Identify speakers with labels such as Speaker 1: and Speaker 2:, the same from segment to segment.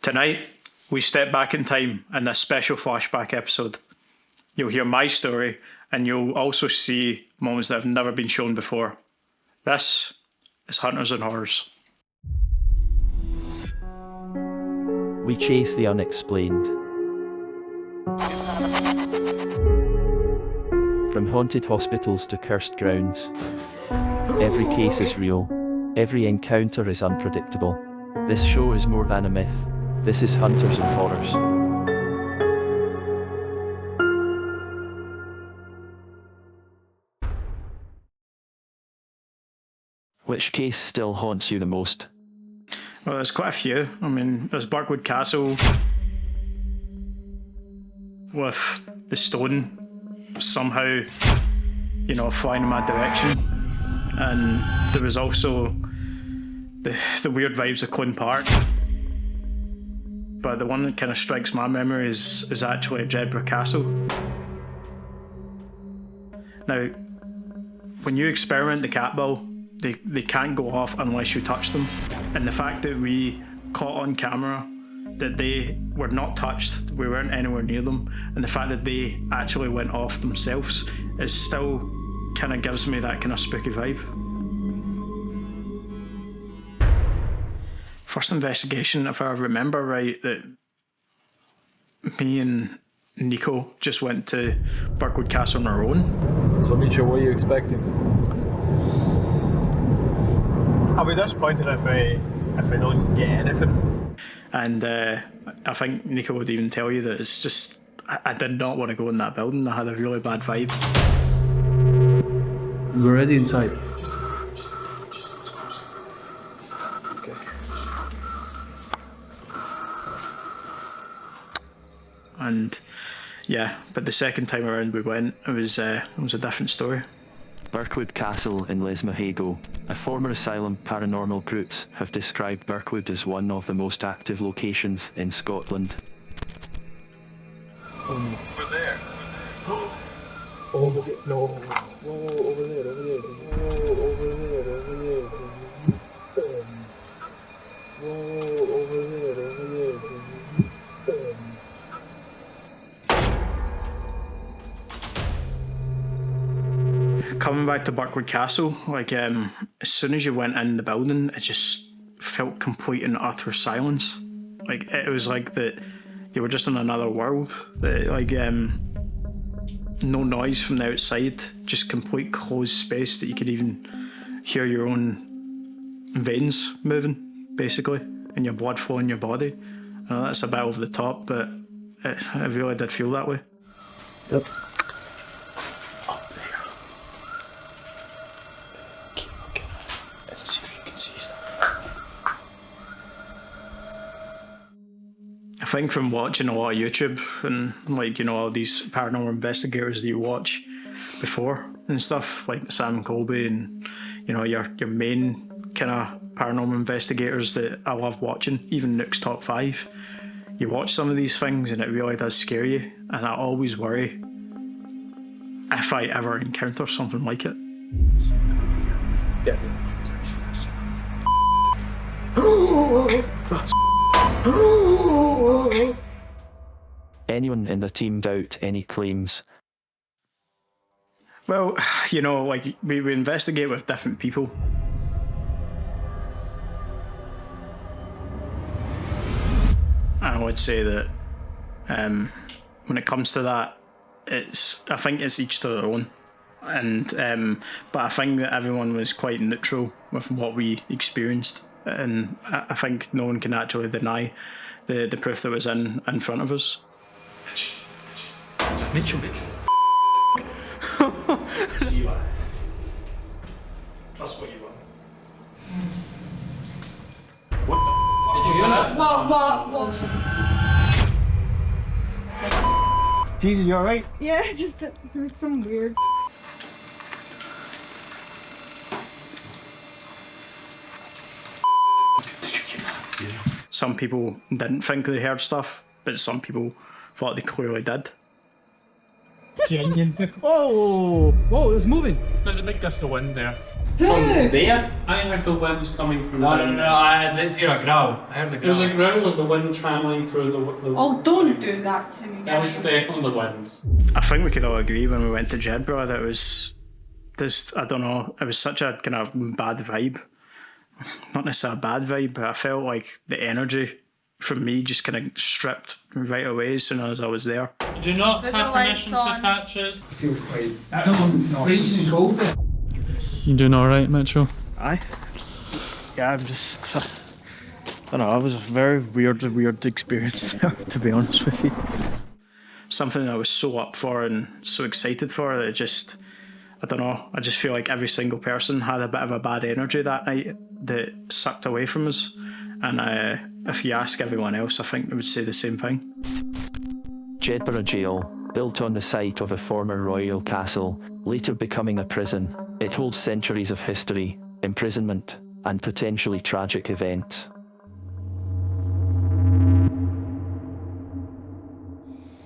Speaker 1: Tonight, we step back in time in this special flashback episode. You'll hear my story, and you'll also see moments that have never been shown before. This is Hunters and Horrors.
Speaker 2: We chase the unexplained. From haunted hospitals to cursed grounds, every case is real. Every encounter is unpredictable. This show is more than a myth. This is Hunters and Horrors. Which case still haunts you the most?
Speaker 1: Well, there's quite a few. I mean, there's Birkwood Castle with the stone somehow, flying in my direction. And there was also the weird vibes of Clun Park. But the one that kind of strikes my memory is actually Jedburgh Castle. Now, when you experiment the cat ball, they can't go off unless you touch them. And the fact that we caught on camera that they were not touched, we weren't anywhere near them, and the fact that they actually went off themselves is still kind of gives me that kind of spooky vibe. First investigation, if I remember right, that me and Nico just went to Birkwood Castle on our own.
Speaker 3: So Misha, what are you expecting?
Speaker 4: I'll be disappointed if I don't get anything.
Speaker 1: And I think Nico would even tell you that it's just, I did not want to go in that building. I had a really bad vibe.
Speaker 3: We're already inside.
Speaker 1: Okay. And yeah, but the second time around we went, it was a different story.
Speaker 2: Birkwood Castle in Lesmahago. A former asylum paranormal groups have described Birkwood as one of the most active locations in Scotland.
Speaker 4: Over there.
Speaker 3: Oh, no. Whoa, over there. Whoa, over there. Whoa, over there.
Speaker 1: Coming back to Birkwood Castle, as soon as you went in the building, it just felt complete and utter silence. It was like that you were just in another world. No noise from the outside, just complete closed space that you could even hear your own veins moving, basically, and your blood flowing in your body. I know that's a bit over the top, but it really did feel that way.
Speaker 3: Yep. I think from watching a lot of YouTube and all these paranormal investigators that you watch before and stuff, like Sam Colby and your main kind of paranormal investigators that I love watching, even Nook's Top 5. You watch some of these things and it really does scare you, and I always worry if I ever encounter something like it. Yeah.
Speaker 2: Anyone in the team doubt any claims?
Speaker 1: Well, we investigate with different people. I would say that when it comes to that, I think it's each to their own. And but I think that everyone was quite neutral with what we experienced. And I think no one can actually deny the proof that was in front of us.
Speaker 4: Mitchell.
Speaker 1: Trust what you want.
Speaker 4: What? Did you hear that?
Speaker 5: What?
Speaker 4: Jesus, you alright?
Speaker 5: Yeah, just there was some weird.
Speaker 1: Some people didn't think they heard stuff, but some people thought they clearly did.
Speaker 4: Genuine.
Speaker 5: Oh, whoa, it's moving.
Speaker 4: There's a big gust of wind there.
Speaker 5: Who?
Speaker 3: There?
Speaker 6: I heard the wind coming from
Speaker 7: No,
Speaker 6: down there.
Speaker 7: I did hear a growl. I heard the
Speaker 6: There was
Speaker 7: growl.
Speaker 6: a growl and the wind travelling through the
Speaker 5: Oh, don't do that to me.
Speaker 6: That was definitely the wind.
Speaker 3: I think we could all agree when we went to Jedburgh that it was just, I don't know, it was such a kind of bad vibe. Not necessarily a bad vibe, but I felt like the energy from me just kind of stripped right away as soon as I was there.
Speaker 6: Do not
Speaker 5: Put the
Speaker 6: have
Speaker 5: lights
Speaker 6: permission
Speaker 5: on.
Speaker 6: to touch us.
Speaker 7: I feel quite freezing cold.
Speaker 6: You doing alright, Mitchell?
Speaker 3: Aye. Yeah, I'm just, I don't know, it was a very weird experience there, to be honest with you. Something I was so up for and so excited for that it just, I don't know, I just feel like every single person had a bit of a bad energy that night that sucked away from us. And if you ask everyone else, I think they would say the same thing.
Speaker 2: Jedburgh Jail, built on the site of a former royal castle, later becoming a prison, it holds centuries of history, imprisonment, and potentially tragic events.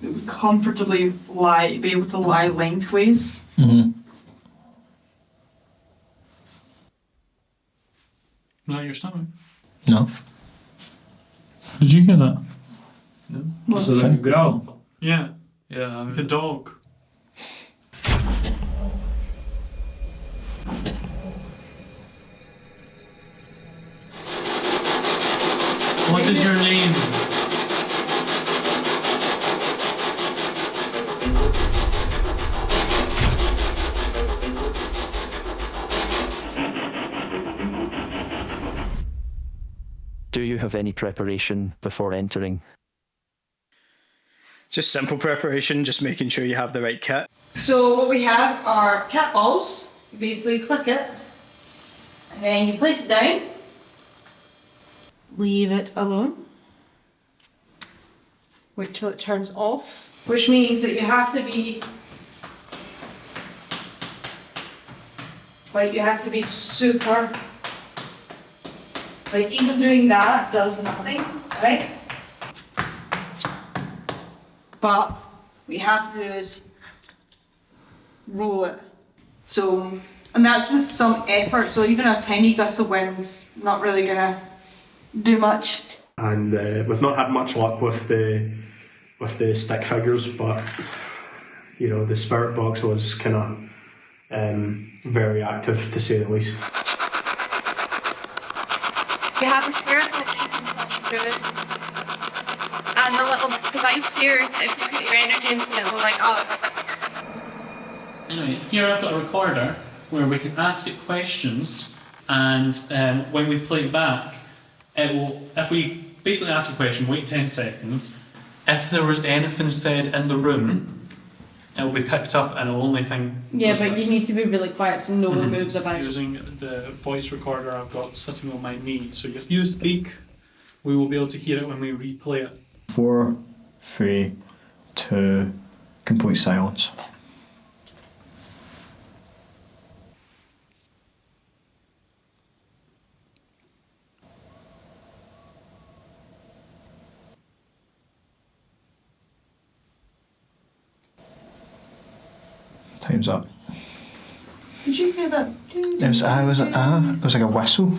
Speaker 8: It would comfortably be able to lie lengthways.
Speaker 6: Is that your stomach?
Speaker 3: No.
Speaker 6: Did you hear that?
Speaker 7: Was it like a growl?
Speaker 6: Yeah,
Speaker 7: Yeah.
Speaker 6: like a dog. What is your name?
Speaker 2: Do you have any preparation before entering?
Speaker 3: Just simple preparation, just making sure you have the right kit.
Speaker 9: So what we have are cat balls. You basically click it, and then you place it down. Leave it alone. Wait till it turns off. Which means that you have to be, like, you have to be super, like, even doing that does nothing, right? But what we have to do is roll it. So, and that's with some effort, so even a tiny gust of wind's not really gonna do much.
Speaker 3: And we've not had much luck with the stick figures, but you know, the spirit box was kind of very active, to say the least.
Speaker 9: You have a spirit box you can plug through it. And the little device here, if you put your energy into it, will like,
Speaker 6: Anyway, here I've got a recorder where we can ask it questions, and when we play it back, it will, if we basically ask a question, wait 10 seconds. If there was anything said in the room, it will be picked up and the only thing.
Speaker 5: Yeah, but you need to be really quiet so no one moves about.
Speaker 6: Using the voice recorder I've got sitting on my knee, so if you speak, we will be able to hear it when we replay it.
Speaker 4: 4, 3, 2, complete silence. Time's up.
Speaker 9: did you hear that?
Speaker 4: It was like a whistle.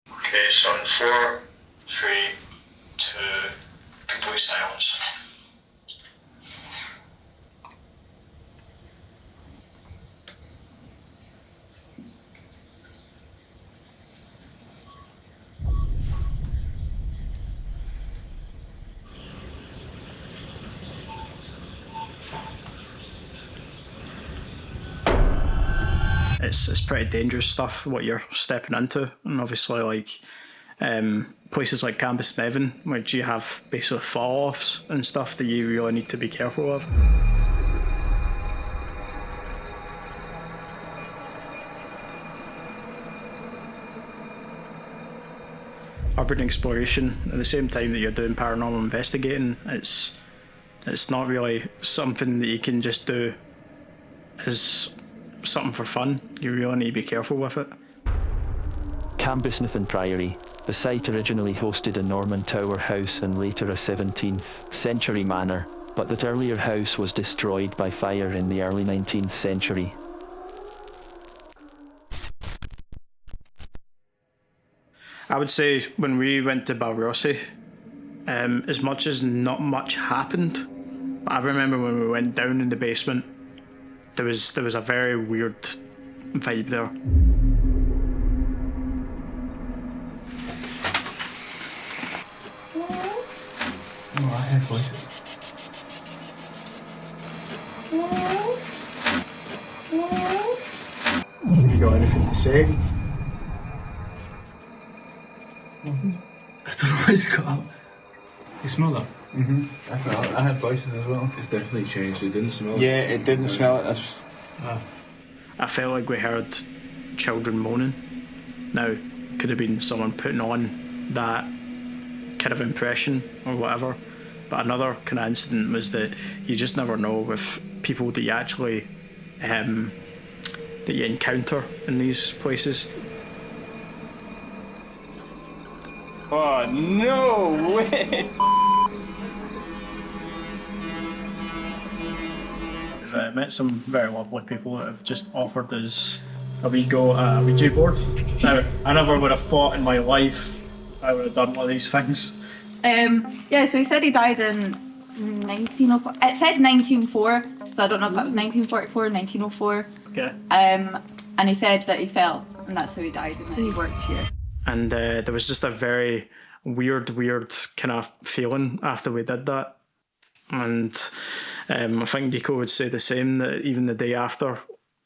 Speaker 3: Okay, so in 4, 3, 2, complete silence. It's pretty dangerous stuff what you're stepping into, and obviously like places like Campus Nevin, which you have basically fall-offs and stuff that you really need to be careful of. Urban exploration, at the same time that you're doing paranormal investigating, it's not really something that you can just do as something for fun. You really need to be careful with it.
Speaker 2: Cambusnethan Priory. The site originally hosted a Norman tower house and later a 17th century manor, but that earlier house was destroyed by fire in the early 19th century.
Speaker 3: I would say when we went to Balrossi, as much as not much happened, I remember when we went down in the basement, there was a very weird vibe there.
Speaker 4: Oh, I had voices. Have you got anything to say?
Speaker 7: I don't know what it's got. You smell that?
Speaker 4: I had voices as well.
Speaker 10: It's definitely changed. It didn't smell.
Speaker 4: Yeah, it didn't smell it.
Speaker 3: I felt like we heard children moaning. Now, it could have been someone putting on that kind of impression or whatever. But another kind of incident was that you just never know with people that you actually that you encounter in these places.
Speaker 4: Oh, no way!
Speaker 3: I've met some very lovely people that have just offered us a wee go at a Ouija board. Now, I never would have thought in my life I would have done one of these things.
Speaker 8: Yeah, so he said he died in 1904. It said 1904, so I don't know if that was 1944 or 1904.
Speaker 3: Okay.
Speaker 8: And he said that he fell, and that's how he died, and that he worked here.
Speaker 3: And there was just a very weird kind of feeling after we did that. And I think Nico would say the same, that even the day after,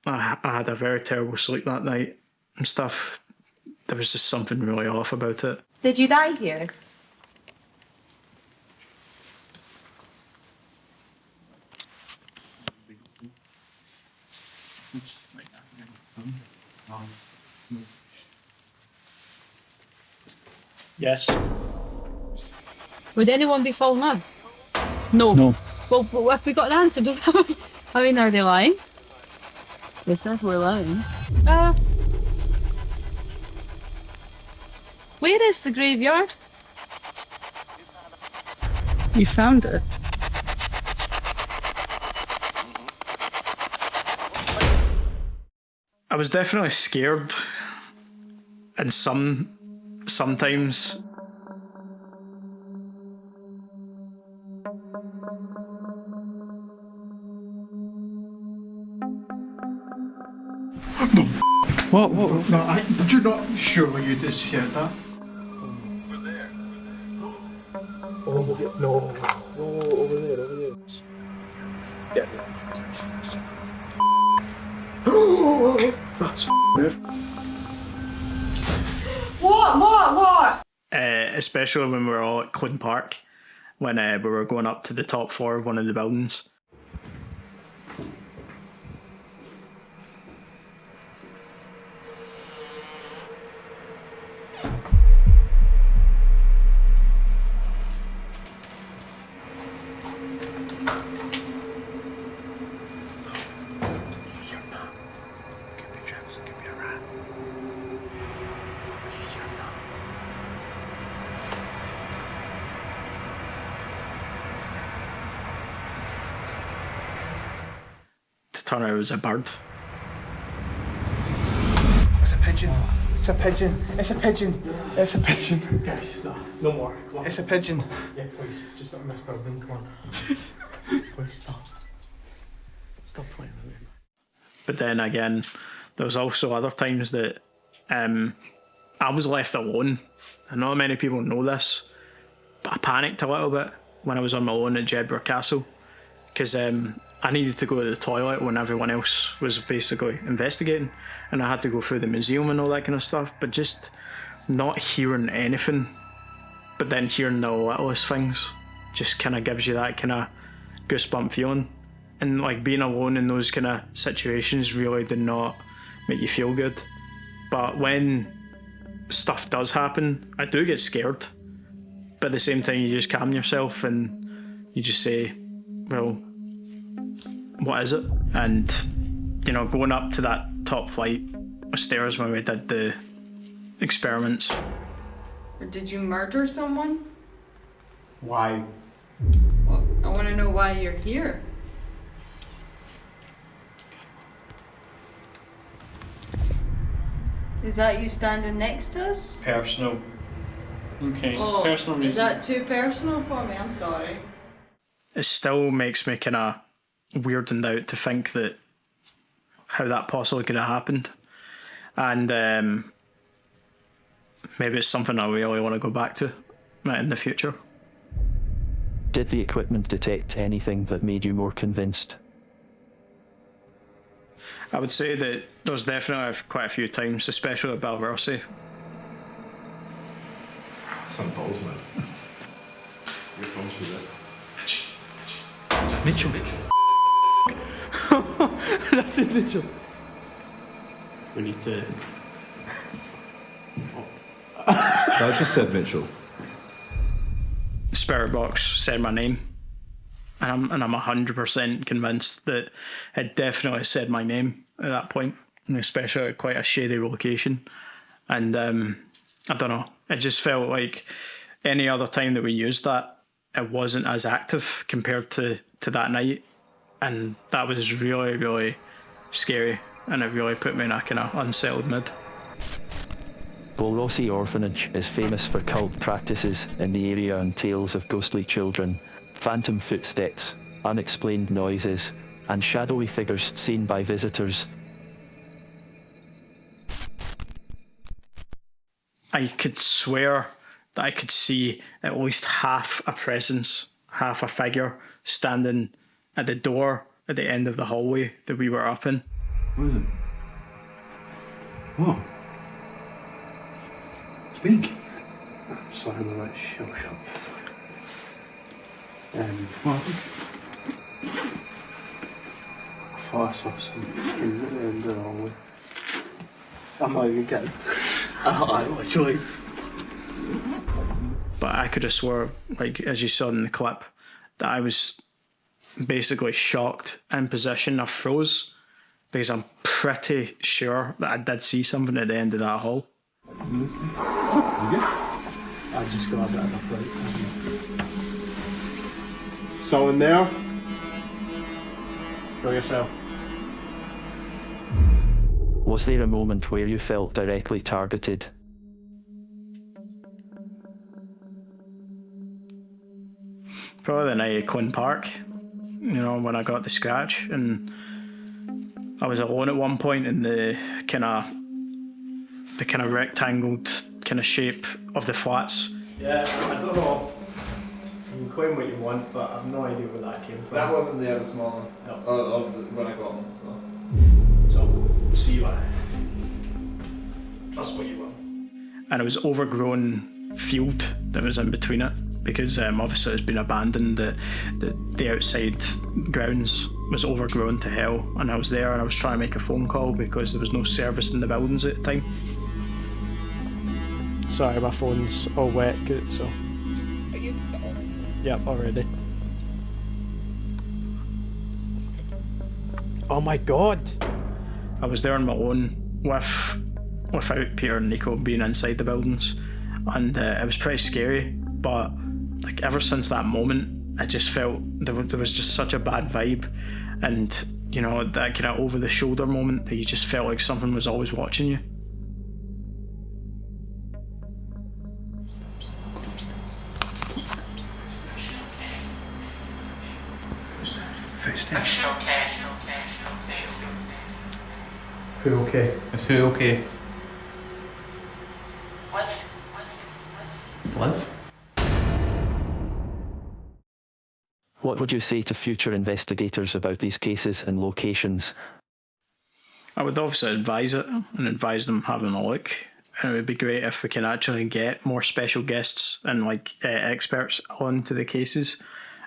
Speaker 3: I had a very terrible sleep that night and stuff. There was just something really off about it.
Speaker 8: Did you die here?
Speaker 3: Yes.
Speaker 5: Would anyone be falling in? No.
Speaker 2: No.
Speaker 5: Well, if we got an answer, does that I mean, are they lying? They said we're lying. Where is the graveyard? You found it.
Speaker 3: I was definitely scared, and sometimes.
Speaker 2: What?
Speaker 3: No, you're not sure you just heard that. That's
Speaker 9: What?
Speaker 3: especially when we were all at Clun Park, when we were going up to the top floor of one of the buildings. Turn out it was a bird.
Speaker 4: It's a pigeon. It's a pigeon. It's a pigeon. It's a pigeon.
Speaker 3: Guys, no more. Come on.
Speaker 4: It's a pigeon.
Speaker 3: Yeah, please, just not in this building. Come on. Please stop. Stop playing with me. But then again, there was also other times that I was left alone. And not many people know this, but I panicked a little bit when I was on my own at Jedburgh Castle, because I needed to go to the toilet when everyone else was basically investigating, and I had to go through the museum and all that kind of stuff, but just not hearing anything, but then hearing the littlest things just kind of gives you that kind of goosebump feeling. And like being alone in those kind of situations really did not make you feel good. But when stuff does happen, I do get scared, but at the same time you just calm yourself and you just say, well, what is it? And, you know, going up to that top flight of stairs when we did the experiments.
Speaker 9: Or did you murder someone?
Speaker 3: Why?
Speaker 9: Well, I want to know why you're here. Is that you standing next to us?
Speaker 3: Personal.
Speaker 6: Okay, it's
Speaker 9: Oh,
Speaker 6: personal
Speaker 9: is
Speaker 6: reason.
Speaker 9: that too personal for me? I'm sorry.
Speaker 3: It still makes me kind of weirded out to think that how that possibly could have happened. And maybe it's something I really want to go back to in the future.
Speaker 2: Did the equipment detect anything that made you more convinced?
Speaker 3: I would say that there's definitely quite a few times, especially at Balrossi.
Speaker 10: Some balls, man. Your phone's possessed.
Speaker 7: Mitchell. That's it, Mitchell.
Speaker 3: We need to.
Speaker 10: I just said Mitchell.
Speaker 3: The spirit box said my name, and I'm 100% convinced that it definitely said my name at that point, and especially at quite a shady location. And I don't know, it just felt like any other time that we used that, it wasn't as active compared to that night, and that was really, really scary, and it really put me in a kind of unsettled mood.
Speaker 2: Balrossi Orphanage is famous for cult practices in the area and tales of ghostly children, phantom footsteps, unexplained noises, and shadowy figures seen by visitors.
Speaker 3: I could swear that I could see at least half a presence, half a figure standing at the door at the end of the hallway that we were up in.
Speaker 7: What is it? What? Speak.
Speaker 4: I'm sorry, I'm a bit shell-shocked.
Speaker 7: What happened?
Speaker 4: I thought I saw something at the end of the hallway. I'm not even kidding. I literally...
Speaker 3: But I could have swore, like as you saw in the clip, that I was basically shocked in position. I froze because I'm pretty sure that I did see something at the end of that hall.
Speaker 7: You listening? You good?
Speaker 4: I just got a bit of a fright. Someone there? Show yourself.
Speaker 2: Was there a moment where you felt directly targeted?
Speaker 3: Probably the night at Quinn Park, you know, when I got the scratch, and I was alone at one point in the kind of rectangled kind of shape of the flats. Yeah, I don't know. You can claim what you want, but I've no idea where that came from.
Speaker 10: That wasn't there this morning.
Speaker 3: No.
Speaker 10: When I got them, so.
Speaker 3: So, see what. Trust what you want. And it was overgrown field that was in between it, because obviously it's been abandoned. The outside grounds was overgrown to hell, and I was there and I was trying to make a phone call because there was no service in the buildings at the time. Sorry, my phone's all wet, so.
Speaker 8: Are you?
Speaker 3: Yep, already. Oh my god! I was there on my own without Peter and Nico being inside the buildings, and it was pretty scary, but like ever since that moment I just felt there was just such a bad vibe, and you know, that kind of over the shoulder moment that you just felt like something was always watching you.
Speaker 10: Footsteps.
Speaker 3: Who okay?
Speaker 10: Is who okay? Liv?
Speaker 2: What would you say to future investigators about these cases and locations?
Speaker 3: I would obviously advise it and advise them having a look. And it would be great if we can actually get more special guests and like experts onto the cases,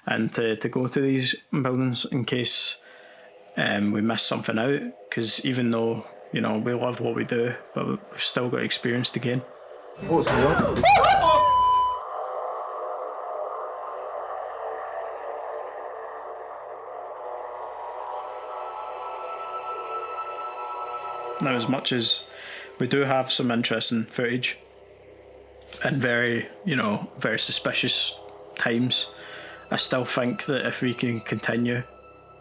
Speaker 3: and to go to these buildings in case we miss something out. Because even though, you know, we love what we do, but we've still got experience to gain.
Speaker 4: What's wrong?
Speaker 3: Now, as much as we do have some interesting footage and very, you know, very suspicious times, I still think that if we can continue,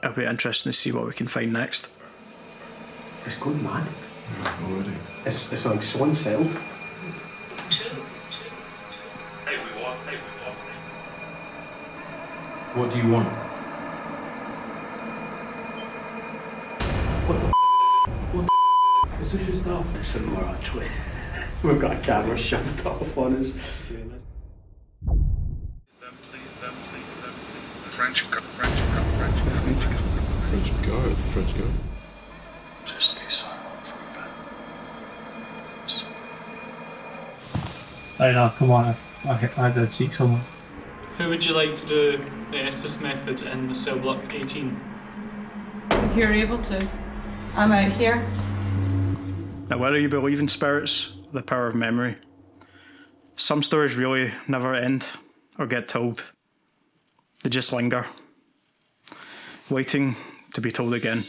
Speaker 3: it'll be interesting to see what we can find next.
Speaker 4: It's going mad.
Speaker 10: Already.
Speaker 4: It's like so unsettled.
Speaker 10: What do you want?
Speaker 4: What the It's such a stuff. It's similar actually. We've got a camera shoved off on us.
Speaker 10: French go.
Speaker 4: Just stay silent for a bit.
Speaker 6: I know, come on, I did seek someone. Who would you like to do the Estes method in the cell block 18?
Speaker 9: If you're able to. I'm out here.
Speaker 3: Now, whether you believe in spirits or the power of memory, some stories really never end or get told. They just linger, waiting to be told again.